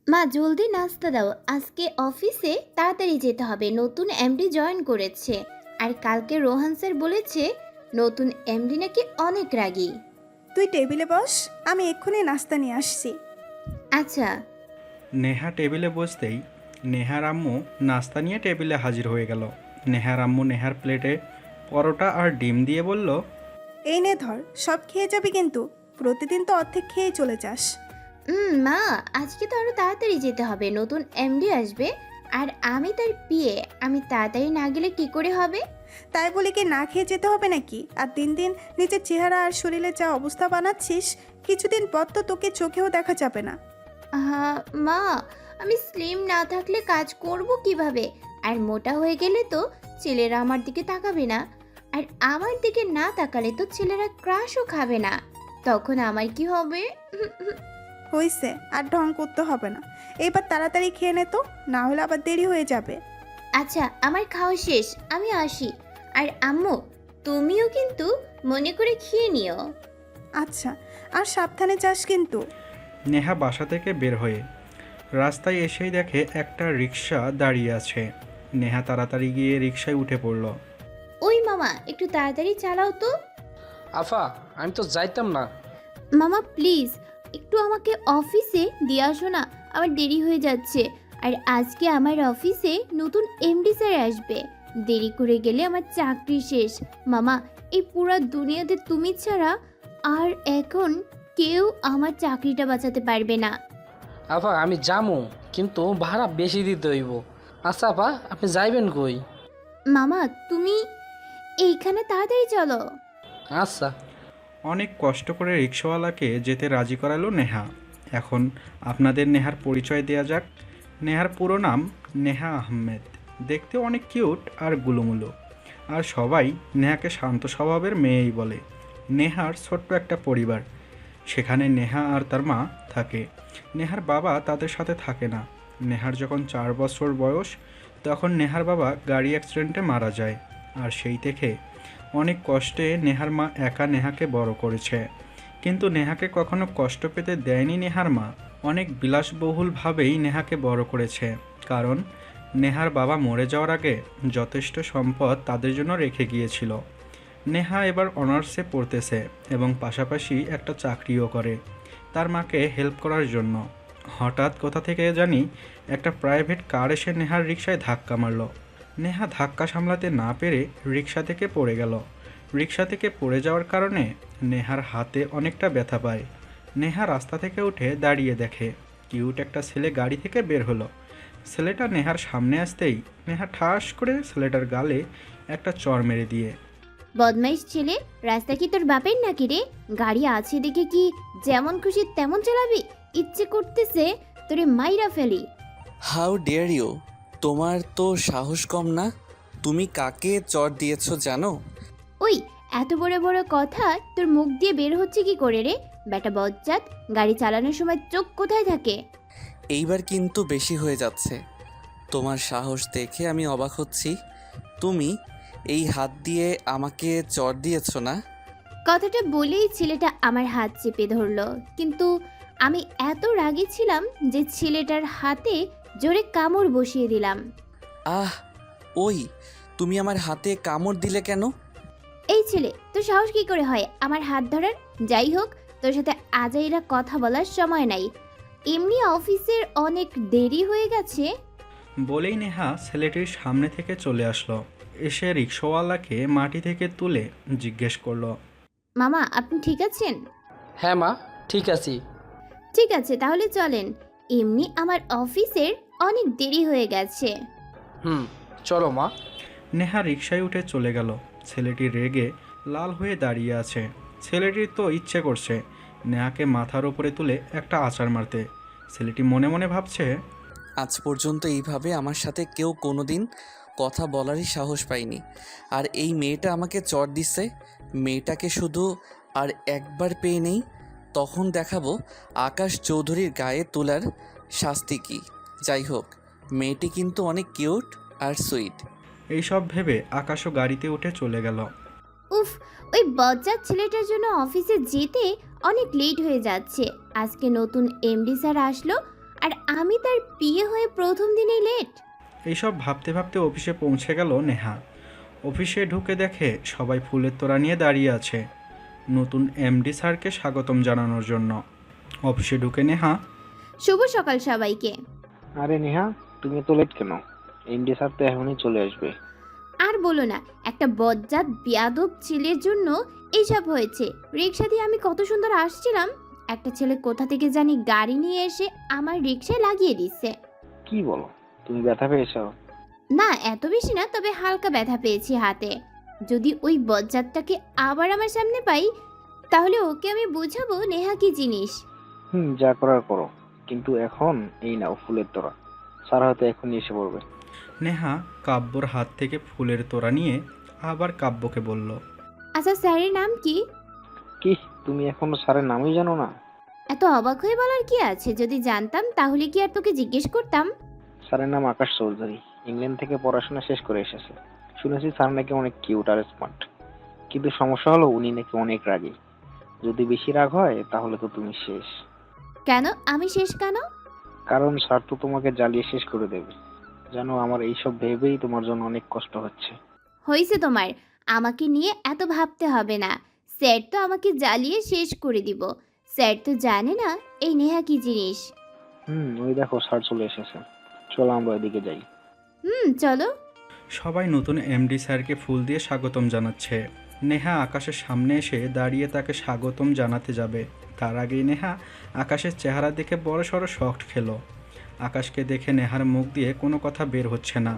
মা জলদি নাস্তা দাও, আজকে অফিসে তাড়াতাড়ি যেতে হবে, নতুন এমডি জয়েন করেছে। আর কালকে রোহান স্যার বলেছে নতুন এমডি নাকি অনেক রাগী। তুই টেবিলে বস, আমি এক্ষুনি নাস্তা নিয়ে আসছি। আচ্ছা। নেহা টেবিলে বসতেই নেহার আম্মু নাস্তা নিয়ে টেবিলে হাজির হয়ে গেল। নেহার আম্মু নেহার প্লেটে পরোটা আর ডিম দিয়ে বলল, এই নে ধর, সব খেয়ে যাবি কিন্তু। প্রতিদিন তো অর্ধেক খেয়েই চলে যাস। মা আজকে তো আরো তাড়াতাড়ি যেতে হবে, নতুন এমডি আসবে। আর আমি তার পিএ, আমি তাড়াতাড়ি না গেলে কি করে হবে? তাই বলে কি না খেয়ে যেতে হবে নাকি? আর দিন দিন নিজের চেহারা আর শরীরে যা অবস্থা বানাচ্ছিস, কিছুদিন পর তো তোকে চোখেও দেখা যাবে না। হ্যাঁ মা, আমি স্লিম না থাকলে কাজ করব কিভাবে? আর মোটা হয়ে গেলে তো ছেলেরা আমার দিকে তাকাবে না। আর আমার দিকে না তাকালে তো ছেলেরা ক্রাশও খাবে না। তখন আমার কি হবে? হইছে, আর ঢং করতে হবে না। এইবার তাড়াতাড়ি খেয়ে নে তো, না হলে আবার দেরি হয়ে যাবে। আচ্ছা আমার খাওয়া শেষ, আমি আসি। আর আম্মু, তুমিও কিন্তু মনে করে খেয়ে নিও। আচ্ছা, আর সাবধানে যাস কিন্তু। নেহা বাসা থেকে বের হয়ে রাস্তায় এসেই দেখে একটা রিক্সা দাঁড়িয়ে আছে। নেহা তাড়াতাড়ি গিয়ে রিক্সায় উঠে পড়ল। ওই মামা একটু তাড়াতাড়ি চালাও তো। আফা, আমি তো যাইতাম না। মামা প্লিজ একটু আমাকে অফিসে দিয়ে আসো না, আমার দেরি হয়ে যাচ্ছে। আর আজকে আমার অফিসে নতুন এমডি স্যার আসবে, দেরি করে গেলে আমার চাকরি শেষ। মামা, এই পুরো দুনিয়াতে তুমি ছাড়া আর এখন কেউ আমার চাকরিটা বাঁচাতে পারবে না। আফা আমি যামু, কিন্তু ভাড়া বেশি দিতে হইব। আচ্ছা আপা, আপনি যাইবেন কই? মামা তুমি এইখানে তাড়াতাড়ি চলো। আচ্ছা। অনেক কষ্ট করে রিক্সাওয়ালাকে যেতে রাজি করালো নেহা। এখন আপনাদের নেহার পরিচয় দেয়া যাক। নেহার পুরো নাম নেহা আহমেদ। দেখতে অনেক কিউট আর গুলুমুলু। আর সবাই নেহাকে শান্ত স্বভাবের মেয়েই বলে। নেহার ছোট্ট একটা পরিবার, সেখানে নেহা আর তার মা থাকে। নেহার বাবা তাদের সাথে থাকে না। নেহার যখন 4 বছর বয়স, তখন নেহার বাবা গাড়ি অ্যাক্সিডেন্টে মারা যায়। আর সেই থেকে অনেক কষ্টে নেহার মা একা নেহাকে বড় করেছে। কিন্তু নেহাকে কখনো কষ্ট পেতে দেয়নি নেহার মা। অনেক বিলাসবহুলভাবেই নেহাকে বড় করেছে, কারণ নেহার বাবা মরে যাওয়ার আগে যথেষ্ট সম্পদ তাদের জন্য রেখে গিয়েছিল। নেহা এবার অনার্সে পড়তেছে এবং পাশাপাশি একটা চাকরিও করে তার মাকে হেল্প করার জন্য। হঠাৎ কোথা থেকে জানি একটা প্রাইভেট কার এসে নেহার রিকশায় ধাক্কা মারল। নেহা ধাক্কা সামলাতে না পেরে রিকশা থেকে পড়ে গেল। রিকশা থেকে পড়ে যাওয়ার কারণে নেহার হাতে অনেকটা ব্যথা পায়। নেহা রাস্তা থেকে উঠে দাঁড়িয়ে দেখে কিউট একটা ছেলে গাড়ি থেকে বের হলো। ছেলেটা নেহার সামনে আসতেই নেহা ঠাস করে ছেলেটার গালে একটা চড় মেরে দিয়ে, বদমাইশ ছেলে, রাস্তা কি তোর বাপের নাকি রে? গাড়ি আছে দেখে কি যেমন খুশি তেমন চালাবি? ইচ্ছে করতেছে তোরে মাইরা ফেলি। How dare you! তোমার তো সাহস কম না। তুমি কাকে চড় দিয়েছো জানো? ওই এত বড় বড় কথা তোর মুখ দিয়ে বের হচ্ছে কি করে রে? বেটা বজ্জাত, গাড়ি চালানোর সময় চোখ কোথায় থাকে? এইবার কিন্তু বেশি হয়ে যাচ্ছে। তোমার সাহস দেখে আমি অবাক হচ্ছি। তুমি এই হাত দিয়ে আমাকে চড় দিয়েছো না? কথাটা বলেই ছেলেটা আমার হাত চেপে ধরলো, কিন্তু আমি এত রাগী ছিলাম যে ছেলেটার হাতে জোরে কামড় বসিয়ে দিলাম। আহ, ওই তুমি আমার হাতে কামড় দিলে কেন? এই ছেলে, তোর সাহস কি করে হয় আমার হাত ধরার? যাই হোক, তোর সাথে আজাইরা কথা বলার সময় নাই, এমনি অফিসের অনেক দেরি হয়ে গেছে। বলেই নেহা ছেলেটির সামনে থেকে চলে আসলো। এসে রিক্সাওয়ালাকে মাটি থেকে তুলে জিজ্ঞেস করলো, মামা আপনি ঠিক আছেন? হ্যাঁ মা, ঠিক আছি। ঠিক আছে তাহলে চলেন, এমনি আমার অফিসের অনেক দেরি হয়ে গেছে। চলো মা। নেহা রিকশায় উঠে চলে গেল। ছেলেটি রেগে লাল হয়ে দাঁড়িয়ে আছে। ছেলেটির তো ইচ্ছে করছে নেহাকে মাথার উপরে তুলে একটা আছাড় মারতে। ছেলেটি মনে মনে ভাবছে, আজ পর্যন্ত এইভাবে আমার সাথে কেউ কোনোদিন কথা বলারই সাহস পায়নি। আর এই মেয়েটা আমাকে চড় দিচ্ছে। মেয়েটাকে শুধু আর একবার পেয়ে নেই, তখন দেখাবো আকাশ চৌধুরীর গায়ে তোলার শাস্তি কী। যাই হোক, মেয়েটি কিন্তু অনেক কিউট আর সুইট। এইসব ভেবে আকাশও গাড়িতে উঠে চলে গেল। উফ, ওই বজ্জাত ছেলেটার জন্য অফিসে যেতে অনেক লেট হয়ে যাচ্ছে। আজকে নতুন এমডি স্যার আসলো আর আমি তার বিয়ে হয়ে প্রথম দিনেই লেট। এইসব ভাবতে ভাবতে অফিসে পৌঁছে গেল নেহা। অফিসে ঢুকে দেখে সবাই ফুলের তোড়া নিয়ে দাঁড়িয়ে আছে নতুন এমডি স্যারকে স্বাগতম জানানোর জন্য। অফিসে ঢুকে নেহা, শুভ সকাল সবাইকে। আরে নেহা, তুমি তো লেট কেন? এমডি স্যার তো এখনই চলে আসবে। আর বলো না, একটা বজ্জাত বেয়াদব ছেলের জন্য এইসব হয়েছে। রিক্সা দিয়ে আমি কত সুন্দর আসছিলাম, একটা ছেলে কোথা থেকে জানি গাড়ি নিয়ে এসে আমার রিক্সায় লাগিয়ে দিচ্ছে। কি বলো, তুমি ব্যথা পেয়েছো? না এত বেশি না, তবে হালকা ব্যথা পেয়েছি হাতে। যদি ওই বজ্জাতটাকে আবার আমার সামনে পাই তাহলে ওকে আমি বুঝাবো নেহা কি জিনিস। যা করার করো, কিন্তু এখন এই নাও ফুলের তোড়া। স্যার হয়তো এখনই এসে পড়বে। নেহা কাব্যর হাত থেকে ফুলের তোড়া নিয়ে আবার কাব্যকে বলল, আচ্ছা স্যারের নাম কি? কি, তুমি এখনো স্যারের নামই জানো না? এত অবাক হয়ে বলার কি আছে, যদি জানতাম তাহলে কি আর তোকে জিজ্ঞেস করতাম। স্যারের নাম আকাশ চৌধুরী, ইংল্যান্ড থেকে পড়াশোনা শেষ করে এসেছে। শুনেছি স্যার নাকি অনেক কিউট আর স্মার্ট, কিন্তু সমস্যা হলো উনি নাকি অনেক রাগী। যদি বেশি রাগ হয় তাহলে তো তুমি শেষ। কেন আমি শেষ কেন? কারণ স্যার তো তোমাকে জ্বালিয়ে শেষ করে দেবে। জানো, আমার এইসব ভেবেই তোমার জন্য অনেক কষ্ট হচ্ছে। হয়েছে তোমার, আমাকে নিয়ে এত ভাবতে হবে না। স্যার তো আমাকে জ্বালিয়ে শেষ করে দিব। স্যার তো জানে না এই নেহা কি জিনিস। ওই দেখো স্যার চলে এসেছে, চলো আমরা এদিকে যাই। চলো। সবাই নতুন এমডি স্যারকে ফুল দিয়ে স্বাগতম জানাচ্ছে। নেহা আকাশের সামনে এসে দাঁড়িয়ে তাকে স্বাগতম জানাতে যাবে, তার আগেই নেহা আকাশের চেহারা দেখে বড়সড় শক খেলো। আকাশকে দেখে নেহার মুখ দিয়ে কোনো কথা বের হচ্ছে না।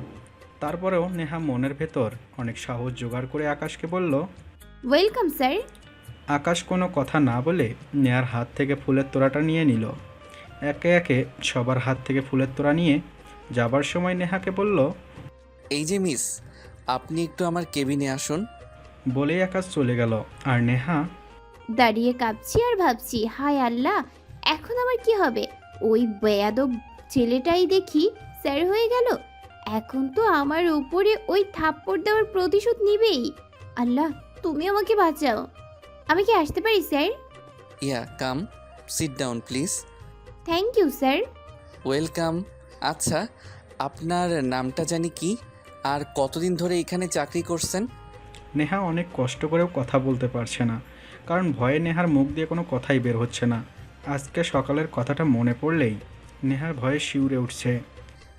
তারপরেও নেহা মনের ভেতর অনেক সাহস জোগাড় করে আকাশকে বলল, ওয়েলকাম স্যার। আকাশ কোনো কথা না বলে নেহার হাত থেকে ফুলের তোড়াটা নিয়ে নিল। একে একে সবার হাত থেকে ফুলের তোড়া নিয়ে যাবার সময় নেহাকে বলল, এই যে মিস, আপনি একটু আমার কেবিনে আসুন। বলেই আকাশ চলে গেল। আর নেহা দাঁড়িয়ে কাঁপছি আর ভাবছি, হায় আল্লাহ, এখন আমার কি হবে? ওই বেয়াদব ছেলেটাই দেখি স্যার হয়ে গেল। এখন তো আমার উপরে ওই থাপ্পড় দেওয়ার প্রতিশোধ নিবেই। আল্লাহ তুমি আমাকে বাঁচাও। আমি কি আসতে পারি sir? Yeah come, sit down please. Thank you sir. Welcome. আচ্ছা, আপনার নামটা জানি কি, আর কতদিন ধরে এখানে চাকরি করছেন? নেহা অনেক কষ্ট করেও কথা বলতে পারছে না, কারণ ভয়ে নেহার মুখ দিয়ে কোনো কথাই বের হচ্ছে না। আজকে সকালের কথাটা মনে পড়লেই নেহার ভয়ে শিউরে উঠছে।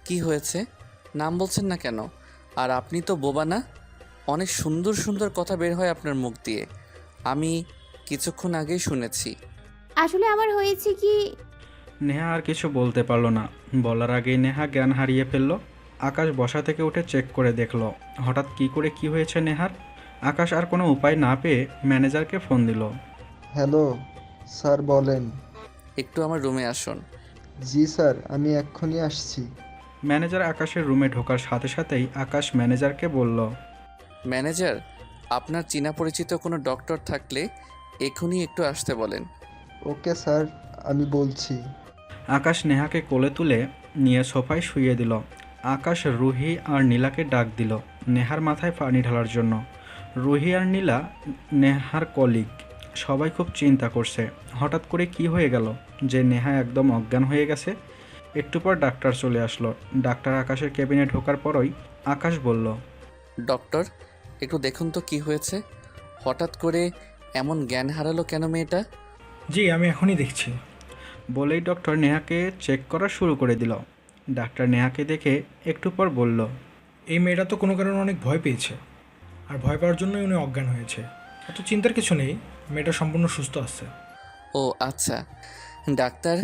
কি হয়েছে, নাম বলছেন না কেন? আর আপনি তো বোবা না, অনেক সুন্দর সুন্দর কথা বের হয় আপনার মুখ দিয়ে, আমি কিছুক্ষণ আগেই শুনেছি। আসলে আমার হয়েছে কি, নেহা আর কিছু বলতে পারলো না। বলার আগেই নেহা জ্ঞান হারিয়ে ফেলল। আকাশ বসা থেকে উঠে চেক করে দেখলো হঠাৎ কি করে কি হয়েছে নেহার। আকাশ আর কোনো উপায় না পেয়ে ম্যানেজারকে ফোন দিল। হ্যালো স্যার, বলেন। একটু আমার রুমে আসুন। জি স্যার, আমি এক্ষুনি আসছি। ম্যানেজার আকাশের রুমে ঢোকার সাথে সাথেই আকাশ ম্যানেজারকে বলল, ম্যানেজার, আপনার চেনা পরিচিত কোনো ডক্টর থাকলে এখনই একটু আসতে বলেন। ওকে স্যার, আমি বলছি। আকাশ নেহাকে কোলে তুলে নিয়ে সোফায় শুইয়ে দিল। আকাশ রুহি আর নীলাকে ডাক দিল নেহার মাথায় পানি ঢালার জন্য। রুহি আর নীলা নেহার কলিগ। সবাই খুব চিন্তা করছে হঠাৎ করে কি হয়ে গেল যে নেহা একদম অজ্ঞান হয়ে গেছে। একটু পর ডাক্তার চলে আসলো। ডাক্তার আকাশের কেবিনে ঢোকার পরই আকাশ বলল, ডক্টর, একটু দেখুন তো কি হয়েছে, হঠাৎ করে এমন জ্ঞান হারালো কেন মেয়েটা? জি, আমি এখনই দেখছি। বলেই ডক্টর নেহাকে চেক করা শুরু করে দিল। ডাক্তার নেহাকে দেখে একটু পর বলল, এই মেয়েটা তো কোনো কারণে অনেক ভয় পেয়েছে, আর ভয় পাওয়ার জন্যই উনি অজ্ঞান হয়েছে। এত চিন্তার কিছু নেই, মেয়েটা সম্পূর্ণ সুস্থ আছে। ও আচ্ছা ডাক্তার,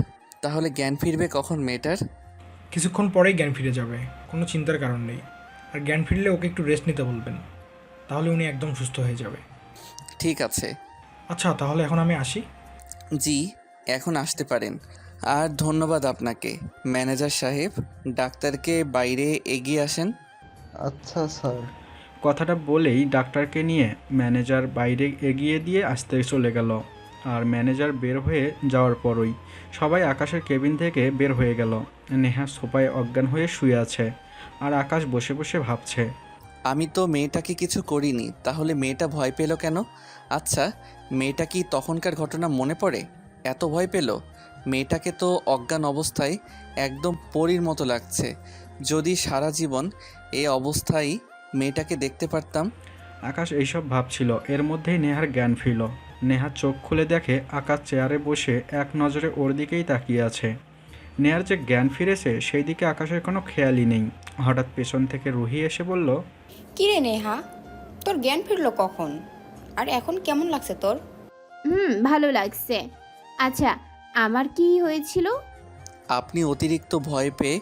তাহলে জ্ঞান ফিরবে কখন মেয়েটার? কিছুক্ষণ পরেই জ্ঞান ফিরে যাবে, কোনো চিন্তার কারণ নেই। আর জ্ঞান ফিরলে ওকে একটু রেস্ট নিতে বলবেন, তাহলে উনি একদম সুস্থ হয়ে যাবে। ঠিক আছে। আচ্ছা, তাহলে এখন আমি আসি। জি, এখন আসতে পারেন। আর ধন্যবাদ আপনাকে ম্যানেজার সাহেব। ডাক্তারকে বাইরে এগিয়ে আসেন। আচ্ছা স্যার। কথাটা বলেই ডাক্তারকে নিয়ে ম্যানেজার বাইরে এগিয়ে দিয়ে আসতে চলে গেল। আর ম্যানেজার বের হয়ে যাওয়ার পরই সবাই আকাশের কেবিন থেকে বের হয়ে গেল। নেহা সোফায় অজ্ঞান হয়ে শুয়ে আছে, আর আকাশ বসে বসে ভাবছে, আমি তো মেয়েটাকে কিছু করিনি, তাহলে মেয়েটা ভয় পেল কেন? আচ্ছা, মেয়েটা কি তখনকার ঘটনা মনে পড়ে এত ভয় পেল? মেয়েটাকে তো অজ্ঞান অবস্থায় একদম পরীর মতো লাগছে। যদি সারা জীবন এই অবস্থায় মেয়েটাকে দেখতে পারতাম। আকাশ এইসব ভাবছিল, এর মধ্যেই নেহার জ্ঞান ফিরল। নেহা চোখ খুলে দেখে আকাশ চেয়ারে বসে এক নজরে ওর দিকেই তাকিয়ে আছে। নেহার যে জ্ঞান ফিরেছে সেই দিকে আকাশের কোনো খেয়ালই নেই। হঠাৎ পেছন থেকে রুহি এসে বলল, কিরে নেহা, তোর জ্ঞান ফিরলো কখন? আর এখন কেমন লাগছে তোর? ভালো লাগছে। আচ্ছা, আমার কি হয়েছিল? আপনি অতিরিক্ত ভয় পেয়ে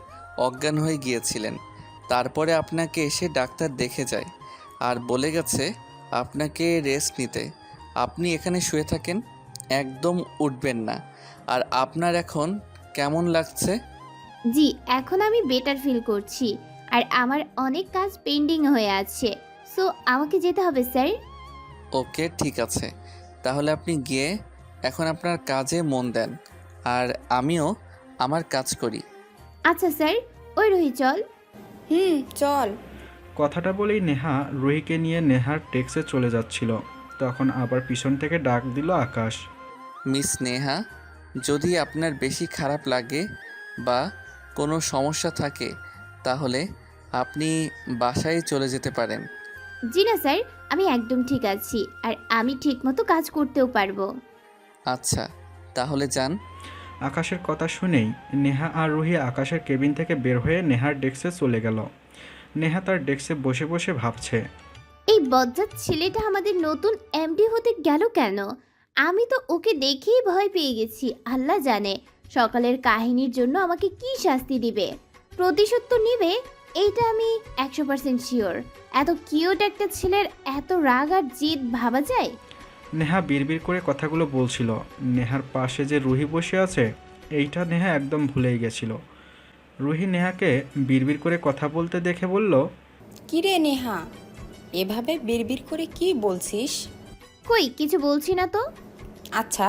অজ্ঞান হয়ে গিয়েছিলেন। তারপরে আপনাকে এসে ডাক্তার দেখে যায় আর বলে গেছে আপনাকে রেস্ট নিতে। আপনি এখানে শুয়ে থাকেন, একদম উঠবেন না। আর আপনার এখন কেমন লাগছে? জি, এখন আমি বেটার ফিল করছি। আর আমার অনেক কাজ পেন্ডিং হয়ে আছে, সো আমাকে যেতে হবে স্যার। ওকে, ঠিক আছে। তাহলে আপনি গিয়ে এখন আপনার কাজে মন দেন, আর আমিও আমার কাজ করি। আচ্ছা স্যার, ওই রুহি চল। চল। কথাটা বলেই নেহা রুহিকে নিয়ে নেহার ডেস্কে চলে যাচ্ছিল। তখন আবার পিছন থেকে ডাক দিল আকাশ। মিস নেহা, যদি আপনার বেশি খারাপ লাগে বা কোনো সমস্যা থাকে তাহলে আপনি বাসায় চলে যেতে পারেন। জি না স্যার, আমি একদম ঠিক আছি, আর আমি ঠিকমতো কাজ করতেও পারবো। আচ্ছা, তাহলে যান। আকাশের কথা শুনেই নেহা আর রুহি আকাশের কেবিন থেকে বের হয়ে নেহার ডেস্কে চলে গেল। নেহা তার ডেস্কে বসে বসে ভাবছে, এই বজ্জাত ছেলেটা আমাদের নতুন এমডি হতে গেল কেন? আমি তো ওকে দেখেই ভয় পেয়ে গেছি। আল্লাহ জানে সকালের কাহিনীর জন্য আমাকে কি শাস্তি দিবে। প্রতিশোধ তো নিবে, এইটা আমি 100% শিওর। এত কিউট একটা ছেলের এত রাগ আর জিদ ভাবা যায়? নেহা বিড়বিড় করে কথাগুলো বলছিল। নেহার পাশে যে রুহি বসে আছে এইটা নেহা একদম ভুলেই গেছিল। রুহি নেহাকে বিড়বিড় করে কথা বলতে দেখে বলল, কিরে নেহা, এভাবে বিড়বিড় করে কি বলছিস? কই কিছু বলছি না তো। আচ্ছা,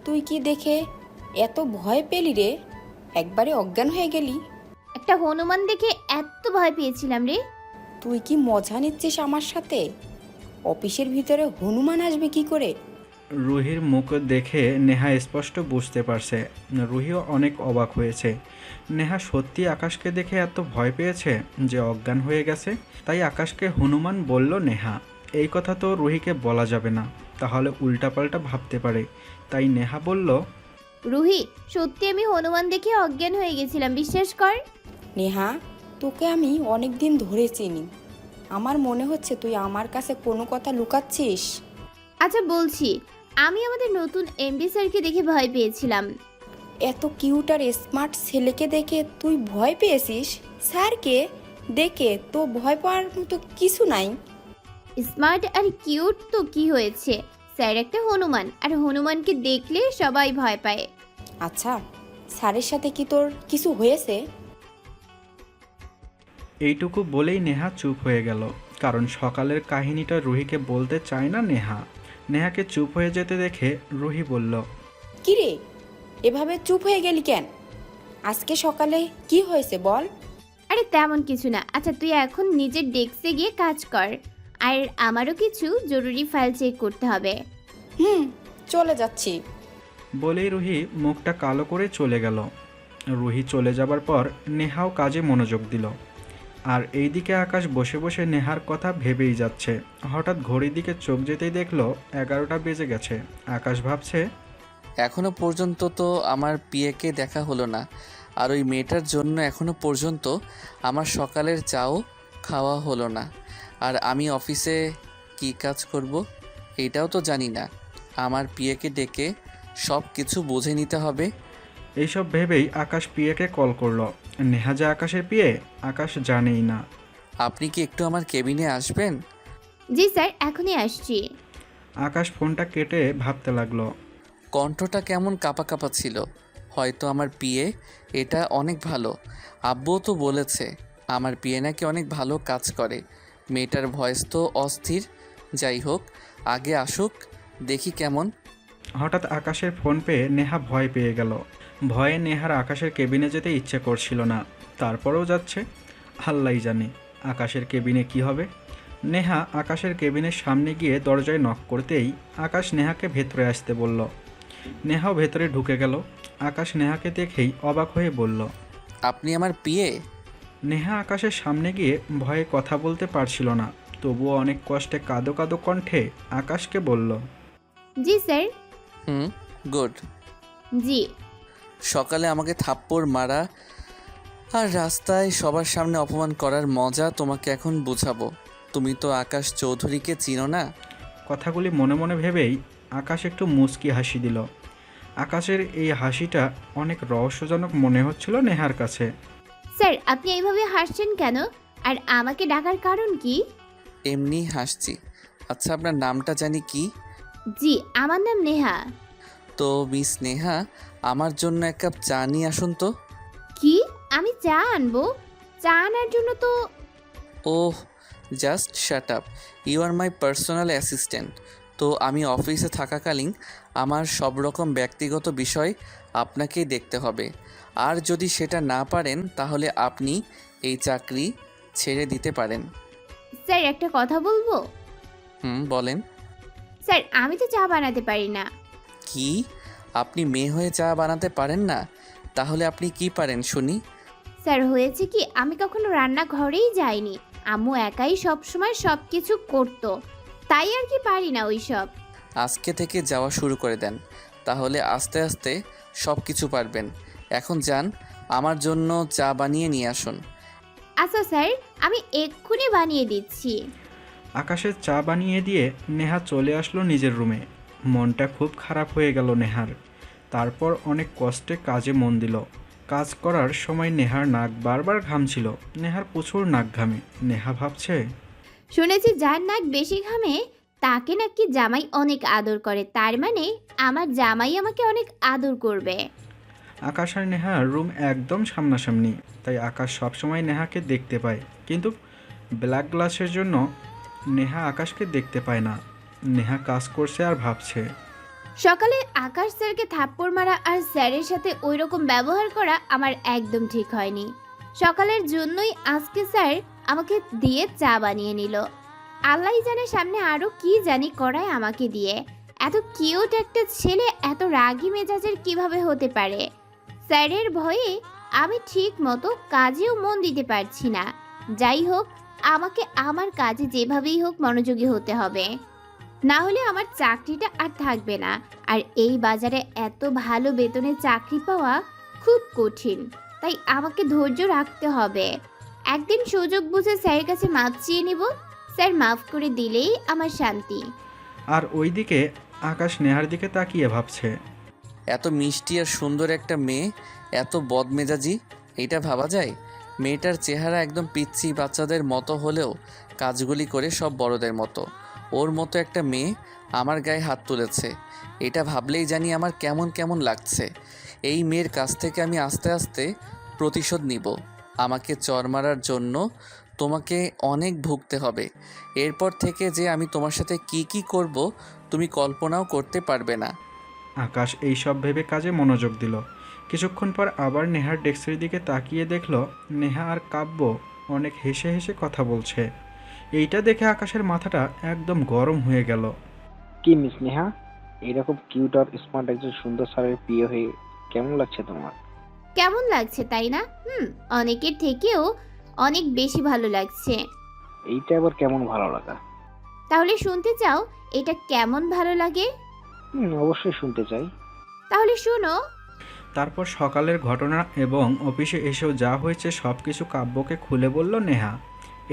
তুই কি দেখে এত ভয় পেলি রে? একবারে অজ্ঞান হয়ে গেলি? একটা হনুমান দেখে এত ভয় পেয়েছিলাম রে। তুই কি মজা নিচ্ছিস আমার সাথে? অফিসের ভিতরে হনুমান আসবে কি করে? রুহির মুখ দেখে নেহা স্পষ্ট বুঝতে পারছে। রুহিও অনেক অবাক হয়েছে। নেহা সত্যি আকাশকে দেখে এত ভয় পেয়েছে যে অজ্ঞান হয়ে গেছে। তাই আকাশকে হনুমান বলল নেহা। এই কথা তো রুহিকে বলা যাবে না, তাহলে উল্টাপাল্টা ভাবতে পারে। তাই নেহা বলল, রুহি, সত্যি আমি হনুমান দেখে অজ্ঞান হয়ে গেছিলাম, বিশ্বাস কর। নেহা, তোকে আমি অনেক দিন ধরে চিনি। আমার মনে হচ্ছে তুই আমার কাছে কোনো কথা লুকাচ্ছিস। আচ্ছা বলছি, আমি আমাদের নতুন এমডি স্যারকে দেখে ভয় পেয়েছিলাম। এত কিউট আর স্মার্ট ছেলেকে দেখে তুই ভয় পেয়েছিস? স্যারকে দেখে তো ভয় পাওয়ার মতো কিছু নাই। স্মার্ট আর কিউট তো কি হয়েছে, স্যার একটা হনুমান, আর হনুমানকে দেখলে সবাই ভয় পায়। আচ্ছা, স্যারের সাথে কি তোর কিছু হয়েছে? এইটুকু বলেই নেহা চুপ হয়ে গেল, কারণ সকালের কাহিনীটা রুহিকে বলতে চায় না নেহা। নেহাকে চুপ হয়ে যেতে দেখে রুহি বলল, কিরে, এভাবে চুপ হয়ে গেলি কেন? আজকে সকালে কি হয়েছে বল? আরে তেমন কিছু না। আচ্ছা তুই এখন নিজের ডেস্কে গিয়ে কাজ কর, আর আমারও কিছু জরুরি ফাইল চেক করতে হবে। চলে যাচ্ছি। বলেই রুহি মুখটা কালো করে চলে গেল। রুহি চলে যাবার পর নেহাও কাজে মনোযোগ দিল। আর এইদিকে আকাশ বসে বসে নেহার কথা ভেবেই যাচ্ছে। হঠাৎ ঘড়ির দিকে চোখ যেতেই দেখলো 11টা বেজে গেছে। আকাশ ভাবছে, এখনো পর্যন্ত তো আমার পিএকে দেখা হলো না, আর ওই মেয়েটার জন্য এখনো পর্যন্ত আমার সকালের চাও খাওয়া হলো না। আর আমি অফিসে কি কাজ করব এটাও তো জানি না। আমার পিএকে ডেকে সব কিছু বুঝে নিতে হবে। এইসব ভেবেই আকাশ পিএকে কল করলো। নেহা যে আকাশের পিএ আকাশ জানেই না। আপনি কি একটু আমার কেবিনে আসবেন? জি স্যার, এখনই আসছি। আকাশ ফোনটা কেটে ভাবতে লাগলো। কণ্ঠটা কেমন কাঁপা কাঁপা ছিল। হয়তো আমার পিএ এটা অনেক ভালো। আব্বুও তো বলেছে আমার পিএ নাকি অনেক ভালো কাজ করে। মেয়েটার ভয়েস তো অস্থির। যাই হোক, আগে আসুক, দেখি কেমন। হঠাৎ আকাশের ফোন পেয়ে নেহা ভয় পেয়ে গেল। ভয়ে নেহার আকাশের কেবিনে যেতে ইচ্ছে করছিল না, তারপরেও যাচ্ছে। আল্লাহই জানে আকাশের কেবিনে কি হবে। নেহা আকাশের কেবিনের সামনে গিয়ে দরজায় নক করতেই আকাশ নেহাকে ভেতরে আসতে বলল। নেহাও ভেতরে ঢুকে গেল। আকাশ নেহাকে দেখেই অবাক হয়ে বলল। আপনি আমার পিয়ে? নেহা আকাশের সামনে গিয়ে ভয়ে কথা বলতে পারছিল না, তবুও অনেক কষ্টে কাঁদো কাঁদো কণ্ঠে আকাশকে বলল। জি স্যার। হুম, গুড। জি। সকালে আমাকে থাপ্পড় মারা আর রাস্তায় সবার সামনে অপমান করার মজা তোমাকে এখন বুঝাবো। তুমি তো আকাশ চৌধুরীকে চিনো না? কথাগুলি মনে মনে ভেবেই আকাশ একটু মুচকি হাসি দিল। আকাশের এই হাসিটা অনেক রহস্যজনক মনে হচ্ছিল নেহার কাছে। স্যার আপনি এইভাবে হাসছেন কেন? আর আমাকে ডাকার কারণ কি? এমনি হাসছি। আচ্ছা, আপনার নামটা জানি কি? জি, আমার নাম নেহা। তো মিস নেহা, আমার জন্য এক কাপ চা নিয়ে আসুন তো। কি? আমি চা আনবো? চা আনার জন্য তো... oh, just shut up. You are my personal assistant. তো আমি অফিসে থাকাকালীন আমার সব রকম ব্যক্তিগত বিষয় আপনাকেই দেখতে হবে। আর যদি সেটা না পারেন তাহলে আপনি এই চাকরি ছেড়ে দিতে পারেন। স্যার একটা কথা বলবো? বলেন। স্যার আমি তো চা বানাতে পারি না। কি? আপনি মেয়ে হয়ে চা বানাতে পারেন না? তাহলে আপনি কি পারেন শুনি? স্যার হয়েছে কি, আমি কখনো রান্নাঘরেই যাইনি। আম্মু একাই সবসময় সব কিছু করতো, তাই আর কি পারি না ওইসব। আজকে থেকে যাওয়া শুরু করে দেন, তাহলে আস্তে আস্তে সব কিছু পারবেন। এখন যান, আমার জন্য চা বানিয়ে নিয়ে আসুন। আচ্ছা স্যার, আমি এক্ষুনি বানিয়ে দিচ্ছি। আকাশের চা বানিয়ে দিয়ে নেহা চলে আসলো নিজের রুমে। মনটা খুব খারাপ হয়ে গেল নেহার। তারপর অনেক কষ্টে কাজে মন দিল। কাজ করার সময় নেহার নাক বারবার ঘামছিল। নেহার প্রচুর নাক ঘামে। নেহা ভাবছে, শুনেছি যার নাক বেশি ঘামে তাকে নাকি জামাই অনেক আদর করে, তার মানে আমার জামাই আমাকে অনেক আদর করবে। আকাশ আর নেহার রুম একদম সামনাসামনি, তাই আকাশ সবসময় নেহাকে দেখতে পায়, কিন্তু ব্ল্যাক গ্লাসের জন্য নেহা আকাশকে দেখতে পায় না। নেহা কাজ করছে আর ভাবছে। সকালে আকাশ স্যারকে থাপ্পড় মারা আর স্যারের সাথে ওই রকম ব্যবহার করা আমার একদম ঠিক হয়নি। সকালের জন্যই আজকে স্যার আমাকে দিয়ে চা বানিয়ে নিল। আল্লাহই জানে সামনে আরও কি জানি করায় আমাকে দিয়ে। এত কিউট একটা ছেলে এত রাগী মেজাজের কিভাবে হতে পারে? স্যারের ভয়ে আমি ঠিক মতো কাজেও মন দিতে পারছি না। যাই হোক, আমাকে আমার কাজে যেভাবেই হোক মনোযোগী হতে হবে, না হলে আমার চাকরিটা আর থাকবে না। আর এই বাজারে এত ভালো বেতনে চাকরি পাওয়া খুব কঠিন, তাই আমাকে ধৈর্য রাখতে হবে। একদিন সুযোগ বুঝে স্যারের কাছে মাপ চেয়ে নিব। স্যার মাফ করে দিলেই আমার শান্তি। আর ওইদিকে আকাশ নেহার দিকে তাকিয়ে ভাবছে, এত মিষ্টি আর সুন্দর একটা মেয়ে এত বদমেজাজি, এটা ভাবা যায়? মেয়েটার চেহারা একদম পিচ্ছি বাচ্চাদের মতো হলেও কাজগুলি করে সব বড়দের মতো। ওর মতো একটা মেয়ে আমার গায়ে হাত তুলেছে, এটা ভাবলেই জানি আমার কেমন কেমন লাগছে। এই মেয়ের কাছ থেকে আমি আস্তে আস্তে প্রতিশোধ নিব। আমাকে চর মারার জন্য তোমাকে অনেক ভুগতে হবে। এরপর থেকে যে আমি তোমার সাথে কি কি করব তুমি কল্পনাও করতে পারবে না। আকাশ এইসব ভেবে কাজে মনোযোগ দিল। কিছুক্ষণ পর আবার নেহার ডেস্কের দিকে তাকিয়ে দেখল নেহা আর কাব্য অনেক হেসে হেসে কথা বলছে। এইটা দেখে আকাশের মাথাটা একদম গরম হয়ে গেল। কি মিস নেহা, এরকম কিউট আর স্মার্ট একজন সুন্দর স্যারের প্রিয় হয়ে কেমন লাগছে তোমার? কেমন লাগছে তাই না? অনেকের থেকেও অনেক বেশি ভালো লাগছে। এইটা আবার কেমন ভালো লাগা? তাহলে শুনতে চাও এটা কেমন ভালো লাগে? অবশ্যই শুনতে চাই। তাহলে শোনো। তারপর সকালের ঘটনা এবং অফিসে এসেও যা হয়েছে সব কিছু কাব্যকে খুলে বলল নেহা।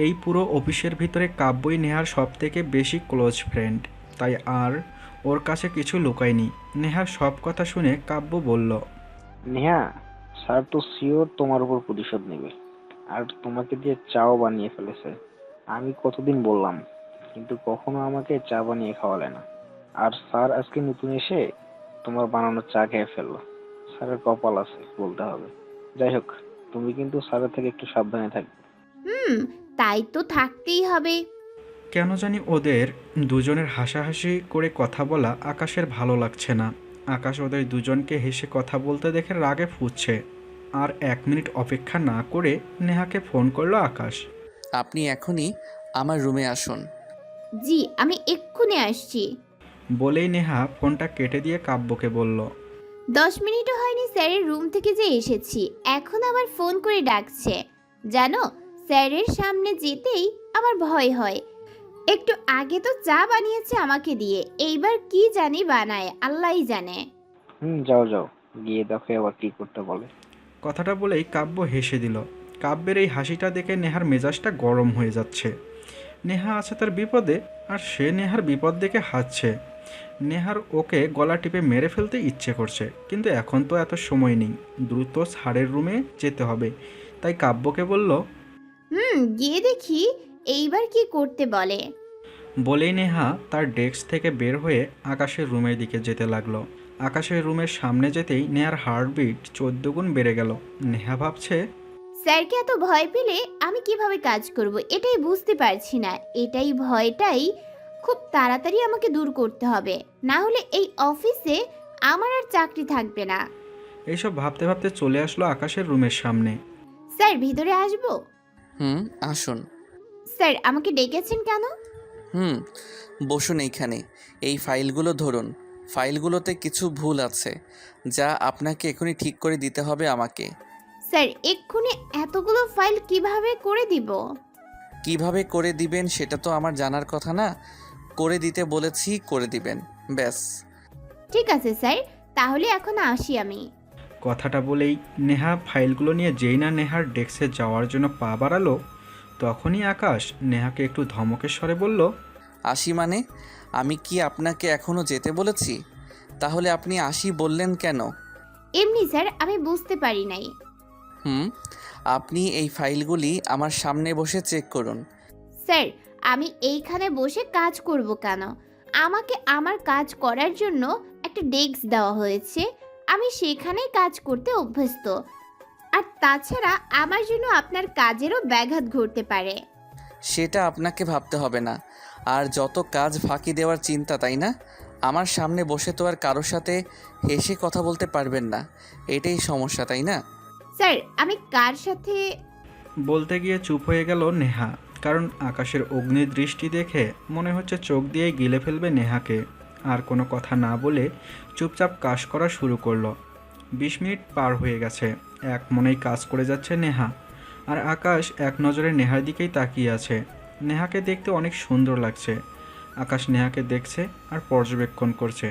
এই পুরো অফিসের ভিতরে কাব্যই নেহার সব থেকে বেশি ক্লোজ ফ্রেন্ড, তাই আর ওর কাছে কিছু লুকায়নি। নেহার সব কথা শুনে কাব্য বলল, নেহা, স্যার তো শিওর তোমার উপর প্রতিশোধ নেবে, আর তোমাকে দিয়ে চাও বানিয়ে ফেলেছে। আমি কতদিন বললাম, কিন্তু কখনো আমাকে চা বানিয়ে খাওয়ালে না। আর স্যার আজকে নতুন এসে তোমার বানানো চা খেয়ে ফেললো। স্যারের কপাল আছে বলতে হবে। যাই হোক, তুমি কিন্তু স্যারের থেকে একটু সাবধানে থাকবে। তাই তো থাকতেই হবে। কেন জানি ওদের দুজনের হাসাহাসি করে কথা বলা আকাশের ভালো লাগছে না। আকাশ ওদের দুজনকে হেসে কথা বলতে দেখে রাগে ফুটছে। আর 1 মিনিট অপেক্ষা না করে নেহাকে ফোন করলো আকাশ। আপনি এখনই আমার রুমে আসুন। জি, আমি এক্ষুনি আসছি। বলেই নেহা ফোনটা কেটে দিয়ে কাব্যকে বলল, 10 মিনিটও হয়নি স্যারের রুম থেকে যে এসেছি, এখন আবার ফোন করে ডাকছে। জানো, স্যারের সামনে যেতেই আমার ভয় হয়। একটু আগে তো চা বানিয়েছে আমাকে দিয়ে, এইবার কি জানি বানায় আল্লাহই জানে। যাও যাও, গিয়ে দেখো আবার কি করতে বলে। কথাটা বলেই কাব্য হেসে দিল। কাব্যের এই হাসিটা দেখে নেহার মেজাজটা গরম হয়ে যাচ্ছে। নেহা আছে তার বিপদে, আর সে নেহার বিপদ দেখে হাসছে। নেহার ওকে গলা টিপে মেরে ফেলতে ইচ্ছে করছে, কিন্তু এখন তো এত সময় নেই, দ্রুত স্যারের রুমে যেতে হবে। তাই কাব্যকে বলল, গিয়ে দেখি এইবার কি করতে বলে। বলেই নেহা তার ডেস্ক থেকে বের হয়ে আকাশের রুমের দিকে যেতে লাগলো। আকাশের রুমের সামনে যেতেই নেহার হার্টবিট 14 গুণ বেড়ে গেল। নেহা ভাবছে, স্যারকে এত ভয় পেলে আমি কিভাবে কাজ করব এটাই বুঝতে পারছি না। এটাই ভয়টাই খুব তাড়াতাড়ি আমাকে দূর করতে হবে, না হলে এই অফিসে আমার আর চাকরি থাকবে না। এইসব ভাবতে ভাবতে চলে আসলো আকাশের রুমের সামনে। স্যার, ভিতরে আসবো? আসুন। স্যার, আমাকে ডেকেছেন কেন? বসুন এইখানে। এই ফাইলগুলো ধরুন। ফাইলগুলোতে কিছু ভুল আছে, যা আপনাকে এখনই ঠিক করে দিতে হবে আমাকে। স্যার, এক্ষুনি এতগুলো ফাইল কিভাবে করে দিব? কিভাবে করে দিবেন সেটা তো আমার জানার কথা না। করে দিতে বলেছি, করে দিবেন, ব্যাস। ঠিক আছে স্যার, তাহলে এখন আসি আমি। কথাটা বলেই নেহা ফাইলগুলো নিয়ে যেই না নেহার ডেস্কে যাওয়ার জন্য পা বাড়ালো, তখনই আকাশ নেহাকে একটু ধমকের স্বরে বলল, আসি মানে? আমি কি আপনাকে এখনও যেতে বলেছি? তাহলে আপনি আসি বললেন কেন? এমনি স্যার, আমি বুঝতে পারি নাই। আপনি এই ফাইলগুলি আমার সামনে বসে চেক করুন। স্যার, আমি এইখানে বসে কাজ করব কেন? আমাকে আমার কাজ করার জন্য একটা ডেস্ক দেওয়া হয়েছে, আমি সেখানেই কাজ করতে অভ্যস্ত। আর তাছাড়া আমার জন্য আপনার কাজেরও ব্যাঘাত ঘটতে পারে। সেটা আপনাকে ভাবতে হবে না। আর যত কাজ ফাঁকি দেওয়ার চিন্তা, তাই না? আমার সামনে বসে তো আর কারোর সাথে হেসে কথা বলতে পারবেন না, এটাই সমস্যা, তাই না? স্যার, আমি কার সাথে? বলতে গিয়ে চুপ হয়ে গেল নেহা, কারণ আকাশের অগ্নিদৃষ্টি দেখে মনে হচ্ছে চোখ দিয়ে গিলে ফেলবে নেহাকে। আর কোনো কথা না বলে চুপচাপ কাজ করা শুরু করলো। 20 মিনিট পার হয়ে গেছে, এক মনেই কাজ করে যাচ্ছে নেহা। আর আকাশ এক নজরে নেহার দিকেই তাকিয়ে আছে। নেহাকে দেখতে অনেক সুন্দর লাগছে। আকাশ নেহাকে দেখছে আর পর্যবেক্ষণ করছে।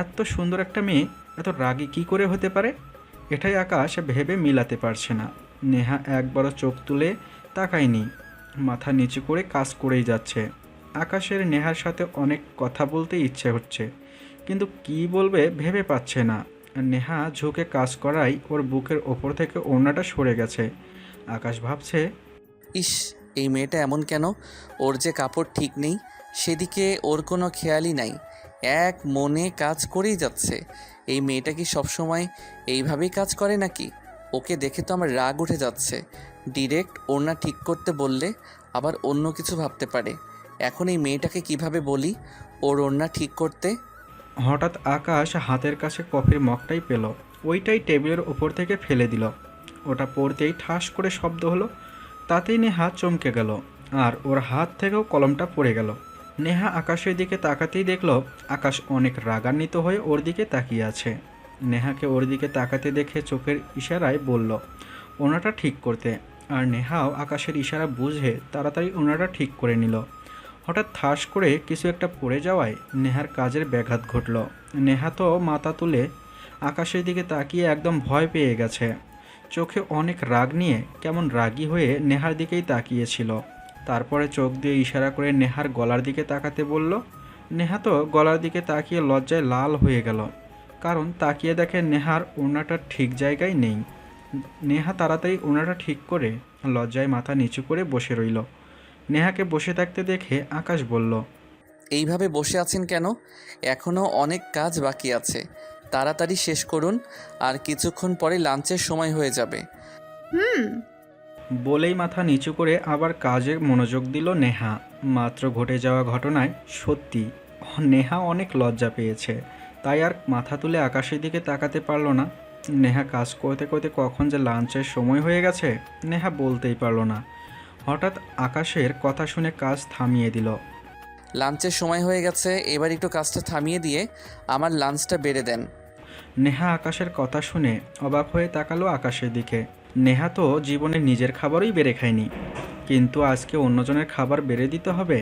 এত সুন্দর একটা মেয়ে এত রাগী কী করে হতে পারে, এটাই আকাশ ভেবে মিলাতে পারছে না। নেহা একবারও চোখ তুলে তাকায়নি, মাথা নিচু করে কাজ করেই যাচ্ছে। আকাশের নেহার সাথে অনেক কথা বলতে ইচ্ছে হচ্ছে, কিন্তু কি বলবে ভেবে পাচ্ছে না। নেহা ঝুঁকে কাজ করাই ওর বুকের ওপর থেকে ওড়নাটা সরে গেছে। আকাশ ভাবছে, ইস, এই মেয়েটা এমন কেন? ওর যে কাপড় ঠিক নেই, সেদিকে ওর কোনো খেয়ালই নাই, এক মনে কাজ করেই যাচ্ছে। এই মেয়েটা কি সবসময় এইভাবেই কাজ করে নাকি? ওকে দেখে তো আমার রাগ উঠে যাচ্ছে। ডিরেক্ট ওড়না ঠিক করতে বললে আবার অন্য কিছু ভাবতে পারে। এখন এই মেয়েটাকে কিভাবে বলি ওর ওড়না ঠিক করতে? হঠাৎ আকাশ হাতের কাছে কফির মগটাই পেল, ওইটাই টেবিলের ওপর থেকে ফেলে দিল। ওটা পড়তেই ঠাস করে শব্দ হলো, তাতেই নেহা চমকে গেল, আর ওর হাত থেকেও কলমটা পড়ে গেল। নেহা আকাশের দিকে তাকাতেই দেখল আকাশ অনেক রাগান্বিত হয়ে ওর দিকে তাকিয়ে আছে। নেহাকে ওর দিকে তাকাতে দেখে চোখের ইশারায় বলল ওনাটা ঠিক করতে, আর নেহাও আকাশের ইশারা বুঝে তাড়াতাড়ি ওনাটা ঠিক করে নিল। হঠাৎ ঠাস করে কিছু একটা পড়ে যাওয়ায় নেহার কাজের ব্যাঘাত ঘটল। নেহা তো মাথা তুলে আকাশের দিকে তাকিয়ে একদম ভয় পেয়ে গেছে। চোখে অনেক রাগ নিয়ে কেমন রাগী হয়ে নেহার দিকেই তাকিয়েছিল। তারপরে চোখ দিয়ে ইশারা করে নেহার গলার দিকে তাকাতে বলল। নেহা তো গলার দিকে তাকিয়ে লজ্জায় লাল হয়ে গেল, কারণ তাকিয়ে দেখে নেহার ওড়নাটা ঠিক জায়গায় নেই। নেহা তাড়াতাড়ি ওড়নাটা ঠিক করে লজ্জায় মাথা নিচু করে বসে রইল। নেহাকে বসে থাকতে দেখে আকাশ বলল, এইভাবে বসে আছেন কেন? এখনও অনেক কাজ বাকি আছে, তাড়াতাড়ি শেষ করুন, আর কিছুক্ষণ পরে লাঞ্চের সময় হয়ে যাবে। বলেই মাথা নিচু করে আবার কাজে মনোযোগ দিল নেহা। মাত্র ঘটে যাওয়া ঘটনায় সত্যি নেহা অনেক লজ্জা পেয়েছে, তাই আর মাথা তুলে আকাশের দিকে তাকাতে পারল না। নেহা কাজ করতে করতে কখন যে লাঞ্চের সময় হয়ে গেছে নেহা বলতেই পারল না। হঠাৎ আকাশের কথা শুনে কাজ থামিয়ে দিল। লাঞ্চের সময় হয়ে গেছে, এবার একটু কাজটা থামিয়ে দিয়ে আমার লাঞ্চটা বেড়ে দেন। নেহা আকাশের কথা শুনে অবাক হয়ে তাকালো আকাশের দিকে। নেহা তো জীবনে নিজের খাবারই বেড়ে খায়নি, কিন্তু আজকে অন্যজনের খাবার বেড়ে দিতে হবে।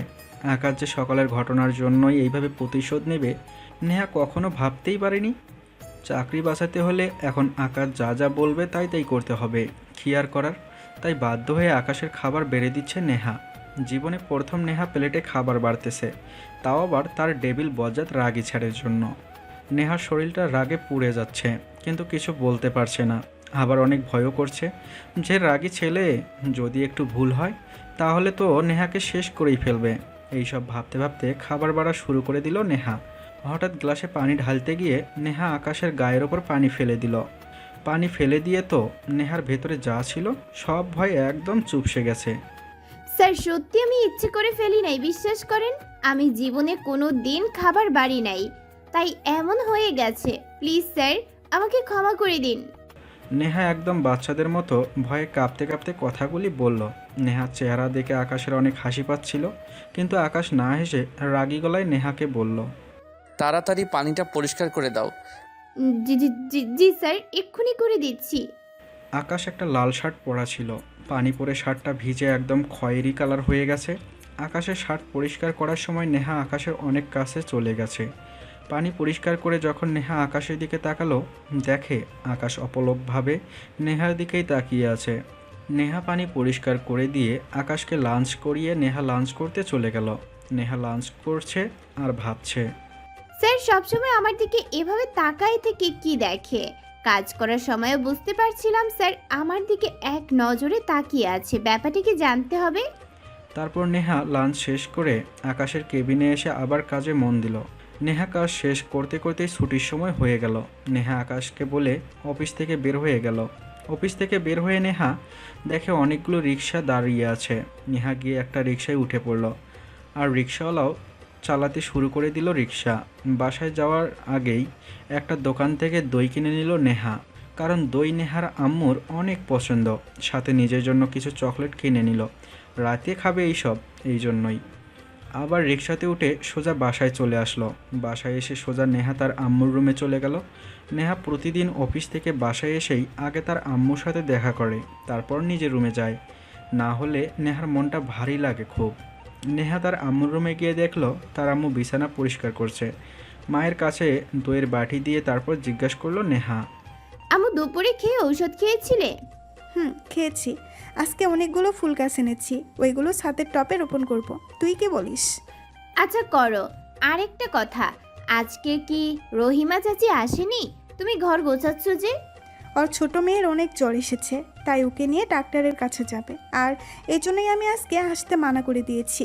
আকাশ যে সকালের ঘটনার জন্যই এইভাবে প্রতিশোধ নেবে নেহা কখনো ভাবতেই পারেনি। চাকরি বাঁচাতে হলে এখন আকাশ যা যা বলবে তাই তাই করতে হবে, কি আর করার। তাই বাধ্য হয়ে আকাশের খাবার বেড়ে দিচ্ছে নেহা। জীবনে প্রথম নেহা প্লেটে খাবার বাড়তেছে, তাও আবার তার ডেবিল বজ্জাত রাগী ছেড়ের জন্য। নেহার শরীরটা রাগে পুড়ে যাচ্ছে, কিন্তু কিছু বলতে পারছে না। আবার অনেক ভয়ও করছে যে রাগী ছেলে যদি একটু ভুল হয় তাহলে তো নেহাকে শেষ করেই ফেলবে। এইসব ভাবতে ভাবতে খাবার বাড়া শুরু করে দিল নেহা। হঠাৎ গ্লাসে পানি ঢালতে গিয়ে নেহা আকাশের গায়ের ওপর পানি ফেলে দিল। পানি ফেলে দিয়ে তো নেহার ভেতরে যা ছিল সব ভয় একদম চুপসে গেছে। স্যার সত্যি আমি ইচ্ছে করে ফেলি নাই, বিশ্বাস করেন। আমি জীবনে কোনো দিন খাবার বাড়ি নাই, তাই এমন হয়ে গেছে। প্লিজ স্যার, আমাকে ক্ষমা করে দিন। নেহা একদম বাচ্চাদের মতো ভয়ে কাঁপতে কাঁপতে কথাগুলি বলল। নেহার চেহারা দেখে আকাশের অনেক হাসি পাচ্ছিল, কিন্তু আকাশ না হেসে রাগী গলায় নেহাকে বলল, তাড়াতাড়ি পানিটা পরিষ্কার করে দাও। জি জি জি জি স্যার, এক্ষুনি করে দিচ্ছি। আকাশ একটা লাল শার্ট পরা ছিল, পানি পরে শার্টটা ভিজে একদম খয়েরি কালার হয়ে গেছে। আকাশের শার্ট পরিষ্কার করার সময় নেহা আকাশের অনেক কাছে চলে গেছে। পানি পরিষ্কার করে যখন নেহা আকাশের দিকে তাকালো, দেখে আকাশ অপলকভাবে নেহার দিকেই তাকিয়ে আছে। নেহা পানি পরিষ্কার করে দিয়ে আকাশকে লাঞ্চ করিয়ে নেহা লাঞ্চ করতে চলে গেল। নেহা লাঞ্চ করছে আর ভাবছে, স্যার সবসময় আমার দিকে এভাবে তাকায় থেকে কি দেখে? কাজ করার সময়ও বুঝতে পারছিলাম স্যার আমার দিকে এক নজরে তাকিয়ে আছে, ব্যাপারটা কি জানতে হবে। তারপর নেহা লাঞ্চ শেষ করে আকাশের কেবিনে এসে আবার কাজে মন দিল। নেহা কাজ শেষ করতে করতেই ছুটির সময় হয়ে গেল। নেহা আকাশকে বলে অফিস থেকে বের হয়ে গেল। অফিস থেকে বের হয়ে নেহা দেখে অনেকগুলো রিক্সা দাঁড়িয়ে আছে। নেহা গিয়ে একটা রিক্সায় উঠে পড়ল, আর রিক্সাওয়ালাও চালাতে শুরু করে দিল রিক্সা। বাসায় যাওয়ার আগেই একটা দোকান থেকে দই কিনে নিল নেহা, কারণ দই নেহার আম্মুর অনেক পছন্দ। সাথে নিজের জন্য কিছু চকলেট কিনে নিল, রাতে খাবে এইসব, এই জন্যই। আবার রিক্সাতে উঠে সোজা বাসায় চলে আসলো। বাসায় এসে সোজা নেহা তার আম্মুর রুমে চলে গেল। নেহা প্রতিদিন অফিস থেকে বাসায় এসেই আগে তার আম্মুর সাথে দেখা করে, তারপর নিজের রুমে যায়। না হলে নেহার মনটা ভারী লাগে খুব। নেহা তার আম্মুর রুমে গিয়ে দেখলো তার আম্মু বিছানা পরিষ্কার করছে। মায়ের কাছে দইয়ের বাটি দিয়ে তারপর জিজ্ঞাসা করলো নেহা, আম্মু দুপুরে খেয়ে ঔষধ খেয়েছিলে? খেয়েছি। আজকে অনেকগুলো ফুল গাছ এনেছি, ওইগুলো ছাদের টপে রোপণ করব। তুই কি বলিস? আচ্ছা করো। আরেকটা কথা, আজকে কি রহিমা চাচি আসেনি? তুমি ঘর গোছাচ্ছ যে? ওর ছোট মেয়ের অনেক জ্বর এসেছে, তাই ওকে নিয়ে ডাক্তারের কাছে যাবে, আর এই জন্যই আমি আজকে আসতে মানা করে দিয়েছি।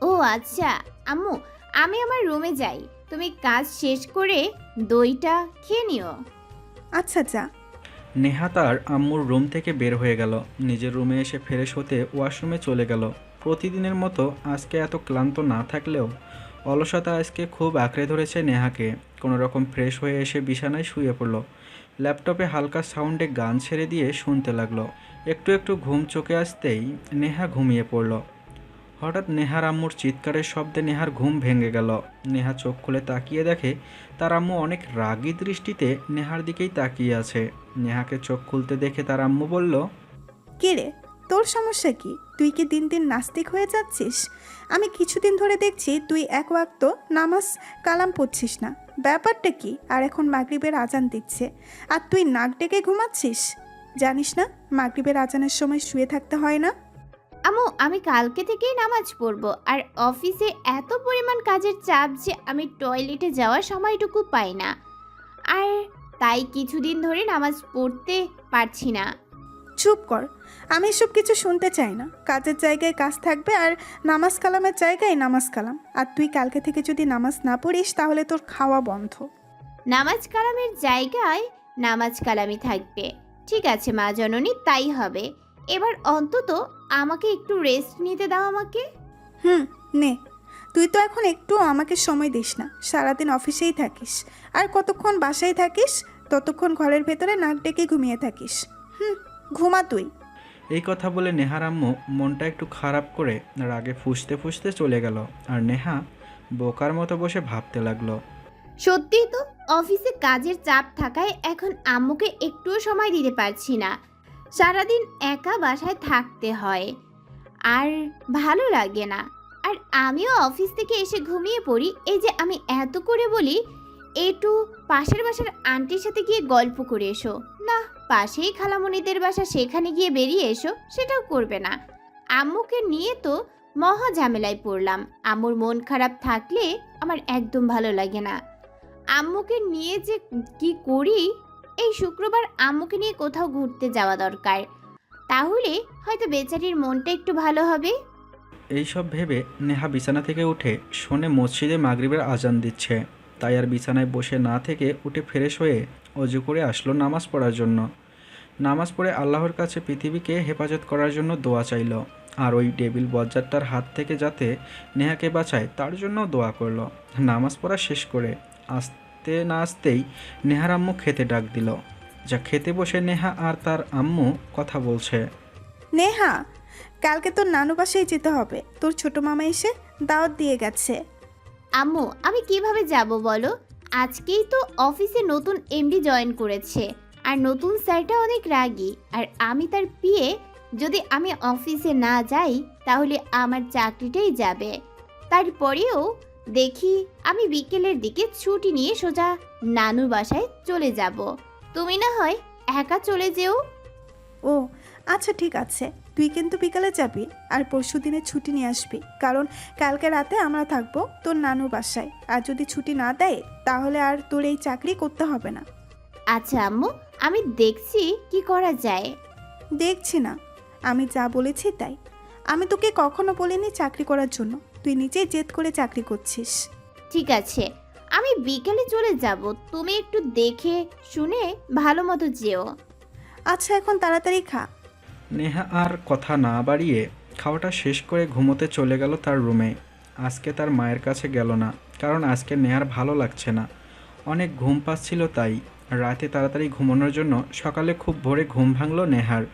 ও আচ্ছা আম্মু, আমি আমার রুমে যাই, তুমি কাজ শেষ করে দইটা খেয়ে নিও। আচ্ছা যা। নেহা তার আম্মুর রুম থেকে বের হয়ে গেল। নিজের রুমে এসে ফ্রেশ হতে ওয়াশরুমে চলে গেল। প্রতিদিনের মতো আজকে এত ক্লান্ত না থাকলেও অলসতা আজকে খুব আঁকড়ে ধরেছে নেহাকে। কোনো রকম ফ্রেশ হয়ে এসে বিছানায় শুয়ে পড়ল। ল্যাপটপে হালকা সাউন্ডে গান ছেড়ে দিয়ে শুনতে লাগলো। একটু একটু ঘুম চোখে আসতেই নেহা ঘুমিয়ে পড়ল। হঠাৎ নেহার আম্মুর চিৎকারের শব্দে নেহার ঘুম ভেঙে গেল। নেহা চোখ খুলে তাকিয়ে দেখে তার আম্মু অনেক রাগী দৃষ্টিতে নেহার দিকেই তাকিয়ে আছে। নেহাকে চোখ খুলতে দেখে তার আম্মু বলল, কে রে, তোর সমস্যা কি? তুই কি দিন দিন নাস্তিক হয়ে যাচ্ছিস? আমি কিছুদিন ধরে দেখছি তুই এক ওয়াক্ত নামাজ কালাম পড়ছিস না, ব্যাপারটা কি? আর এখন মাগরিবের আজান দিচ্ছে আর তুই নাক ডেকে ঘুমাচ্ছিস। জানিস না মাগরিবের আজানের সময় শুয়ে থাকতে হয় না? আম্মু আমি কালকে থেকেই নামাজ পড়বো, আর অফিসে এত পরিমাণ কাজের চাপ যে আমি টয়লেটে যাওয়ার সময়টুকু পাই না, আর তাই কিছুদিন ধরে নামাজ পড়তে পারছি না। চুপ কর, আমি এসব কিছু শুনতে চাই না। কাজের জায়গায় কাজ থাকবে আর নামাজ কালামের জায়গায় নামাজ কালাম। আর তুই কালকে থেকে যদি নামাজ না পড়িস তাহলে তোর খাওয়া বন্ধ। নামাজ কালামের জায়গায় নামাজ কালামই থাকবে। ঠিক আছে মা জননী, তাই হবে। এবার অন্তত আমাকে একটু রেস্ট নিতে দাও আমাকে। নে, তুই তো এখন একটু আমাকে সময় দিস না। সারাদিন অফিসেই থাকিস, আর কতক্ষণ বাসায় থাকিস, ততক্ষণ ঘরের ভেতরে নাক ডেকে ঘুমিয়ে থাকিস। ঘুমা তুই। এই কথা বলে নেহার আম্মু মনটা একটু খারাপ করে রাগে ফুঁসতে ফুঁসতে চলে গেল। আর নেহা বোকার মতো বসে ভাবতে লাগলো। সত্যিই তো অফিসে কাজের চাপ থাকায় এখন আম্মুকে একটুও সময় দিতে পারছি না। সারাদিন একা বাসায় থাকতে হয় আর ভালো লাগে না। আর আমিও অফিস থেকে এসে ঘুমিয়ে পড়ি। এই যে আমি এত করে বলি একটু পাশের বাসার আন্টির সাথে গিয়ে গল্প করে এসো, না পাশেই খালামণিদের বাসা, সেখানে গিয়ে বেরিয়ে এসো, সেটাও করবে না। আম্মুকে নিয়ে তো মহা ঝামেলায় পড়লাম। আম্মুর মন খারাপ থাকলে আমার একদম ভালো লাগে না। আম্মুকে নিয়ে যে কি করি, এই শুক্রবার আম্মুকে নিয়ে কোথাও ঘুরতে যাওয়া দরকার, তাহলে হয়তো বেচারির মনটা একটু ভালো হবে। এইসব ভেবে নেহা বিছানা থেকে উঠে শোনে মসজিদে মাগরিবের আজান দিচ্ছে। তাই আর বিছানায় বসে না থেকে উঠে ফ্রেশ হয়ে অজু করে আসলো নামাজ পড়ার জন্য। নামাজ পড়ে আল্লাহর কাছে পৃথিবীকে হেফাজত করার জন্য দোয়া চাইল, আর ওই ডেভিল বজ্জারটার হাত থেকে যাতে নেহাকে বাঁচায় তার জন্য দোয়া করলো। নামাজ পড়া শেষ করে আসতে না আসতেই নেহার আম্মু খেতে ডাক দিল। যা খেতে বসে নেহা আর তার আম্মু কথা বলছে। নেহা, কালকে তোর নানু বাসায় যেতে হবে, তোর ছোট মামা এসে দাওয়াত দিয়ে গেছে। আম্মু আমি কিভাবে যাব বলো? আজকেই তো অফিসে নতুন এমডি জয়েন করেছে, আর নতুন স্যারটা অনেক রাগী, আর আমি তার পিএ। যদি আমি অফিসে না যাই তাহলে আমার চাকরিটাই যাবে। তারপরেও দেখি আমি বিকেলের দিকে ছুটি নিয়ে সোজা নানুর বাসায় চলে যাব। তুমি না হয় একা চলে যেও। ও আচ্ছা ঠিক আছে, তুই কিন্তু বিকালে যাবি আর পরশু দিনে ছুটি নিয়ে আসবি, কারণ কালকে রাতে আমরা থাকবো তোর নানুর বাসায়। আর যদি ছুটি না দেয় তাহলে আর তোর এই চাকরি করতে হবে না। আচ্ছা আম্মু, আমি দেখছি কি করা যায়। দেখছি না, আমি যা বলেছি তাই। আমি তোকে কখনো বলিনি চাকরি করার জন্য, তুই নিজেই জেদ করে চাকরি করছিস। ঠিক আছে, আমি বিকেলে চলে যাব, তুমি একটু দেখে শুনে ভালো মতো যেও। আচ্ছা এখন তাড়াতাড়ি খা। নেহা আর কথা না বাড়িয়ে খাওয়াটা শেষ করে ঘুমোতে চলে গেল তার রুমে। আজকে তার মায়ের কাছে গেল না, কারণ আজকে নেহার ভালো লাগছে না, অনেক ঘুম পাচ্ছিল। তাই রাতে তাড়াতাড়ি ঘুমানোর জন্য সকালে খুব ভোরে ঘুম ভাঙলো নেহার।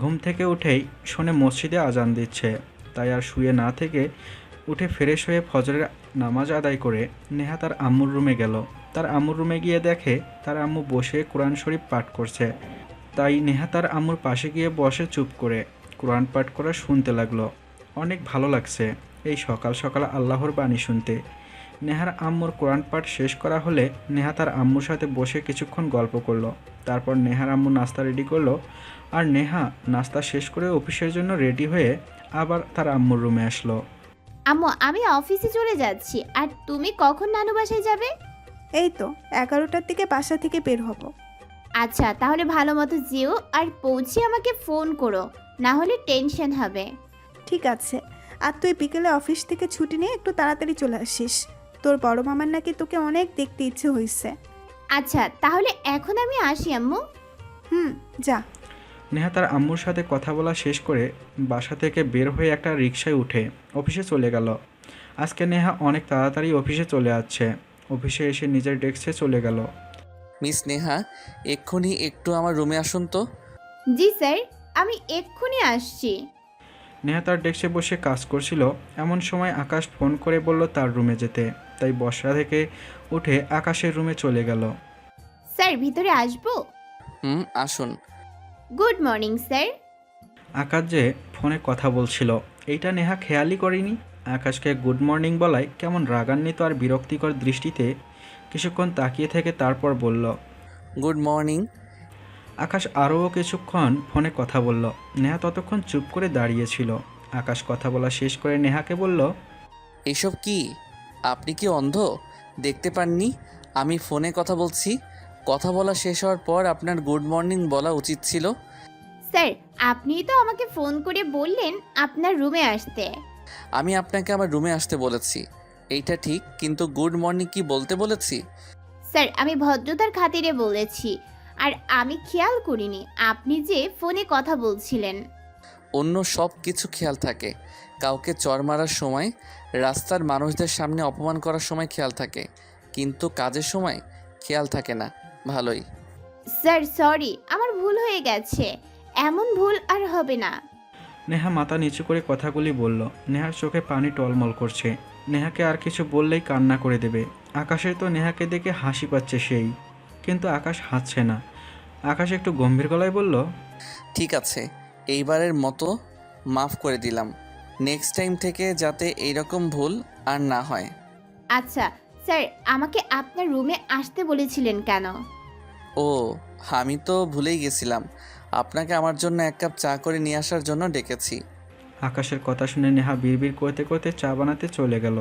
ঘুম থেকে উঠেই শোনে মসজিদে আজান দিচ্ছে। তাই আর শুয়ে না থেকে উঠে ফ্রেশ হয়ে ফজরের নামাজ আদায় করে নেহা তার আম্মুর রুমে গেল। তার আম্মুর রুমে গিয়ে দেখে তার আম্মু বসে কোরআন শরীফ পাঠ করছে। তাই নেহা তার আম্মুর পাশে গিয়ে বসে চুপ করে কোরআন পাঠ করা শুনতে লাগলো। অনেক ভালো লাগছে এই সকাল সকাল আল্লাহর বাণী শুনতে। নেহার আম্মুর কোরআন পাঠ শেষ করা হলে নেহা তার আম্মুর সাথে বসে কিছুক্ষণ গল্প করলো। তারপর নেহার আম্মু নাস্তা রেডি করলো, আর নেহা নাস্তা শেষ করে অফিসের জন্য রেডি হয়ে আবার তার আম্মুর রুমে আসলো। আম্মু আমি অফিসে চলে যাচ্ছি, আর তুমি কখন নানু বাসায় যাবে? এই তো 11টার দিকে বাসা থেকে বের হব। আচ্ছা তাহলে ভালো মতো যেও, আর পৌঁছে আমাকে ফোন করো, না হলে টেনশন হবে। ঠিক আছে, আর তুই বিকেলে অফিস থেকে ছুটি নিয়ে একটু তাড়াতাড়ি চলে আসিস, তোর বড় মামার নাকি তোকে অনেক দেখতে ইচ্ছে হয়েছে। আচ্ছা তাহলে এখন আমি আসি আম্মু। যা। নেহা তার আম্মুর সাথে কথা বলা শেষ করে বাসা থেকে বের হয়ে একটা রিকশায় উঠে অফিসে চলে গেল। আজকে নেহা অনেক তাড়াতাড়ি অফিসে চলে যাচ্ছে। অফিসে এসে নিজের ডেস্কে চলে গেল। মিস নেহা, এক্ষুনি একটু আমার রুমে আসুন তো। জি স্যার, আমি এক্ষুনি আসছি। নেহা তার ডেস্কে বসে কাজ করছিল, এমন সময় আকাশ ফোন করে বলল তার রুমে যেতে। তাই বসা থেকে উঠে আকাশের রুমে চলে গেল। স্যার ভিতরে আসবো? আসুন। Good morning sir. আকাশ যে ফোনে কথা বলছিল এইটা নেহা খেয়ালই করেনি। আকাশকে গুড মর্নিং বলায় কেমন রাগান্বিত আর বিরক্তিকর দৃষ্টিতে কিছুক্ষণ তাকিয়ে থেকে তারপর বলল গুড মর্নিং। আকাশ আরও কিছুক্ষণ ফোনে কথা বলল। নেহা ততক্ষণ চুপ করে দাঁড়িয়েছিল। আকাশ কথা বলা শেষ করে নেহাকে বলল, এসব কি? আপনি কি অন্ধ? দেখতে পাননি আমি ফোনে কথা বলছি? কথা বলা শেষ হওয়ার পর আপনার গুড মর্নিং বলা উচিত ছিল। স্যার আপনিই তো আমাকে ফোন করে বললেন আপনার রুমে আসতে। আমি আপনাকে আমার রুমে আসতে বলেছি, এইটা ঠিক, কিন্তু গুড মর্নিং কি বলতে বলেছি? স্যার আমি ভদ্রতার খাতিরে বলেছি, আর আমি খেয়াল করিনি আপনি যে ফোনে কথা বলছিলেন। অন্য সব কিছু খেয়াল থাকে, কাউকে চর মারার সময়, রাস্তার মানুষদের সামনে অপমান করার সময় খেয়াল থাকে, কিন্তু কাজের সময় খেয়াল থাকে না। ভালোই। স্যার সরি, আমার ভুল হয়ে গেছে, এমন ভুল আর হবে না। নেহা মাথা নিচু করে কথাগুলি বলল। নেহার চোখে পানি টলমল করছে। নেহাকে আর কিছু বললেই কান্না করে দেবে। আকাশের তো নেহাকে দেখে হাসি পাচ্ছে সেই, কিন্তু আকাশ হাসছে না। আকাশ একটু গম্ভীর গলায় বলল, ঠিক আছে, এইবারের মতো মাফ করে দিলাম। নেক্সট টাইম থেকে যাতে এইরকম ভুল আর না হয়। আচ্ছা স্যার, আমাকে আপনার রুমে আসতে বলেছিলেন কেন? ও, আমি তো ভুলেই গেছিলাম, আপনাকে আমার জন্য এক কাপ চা করে নিয়ে আসার জন্য ডেকেছি। আকাশের কথা শুনে নেহা বিড়বিড় করতে করতে চা বানাতে চলে গেল।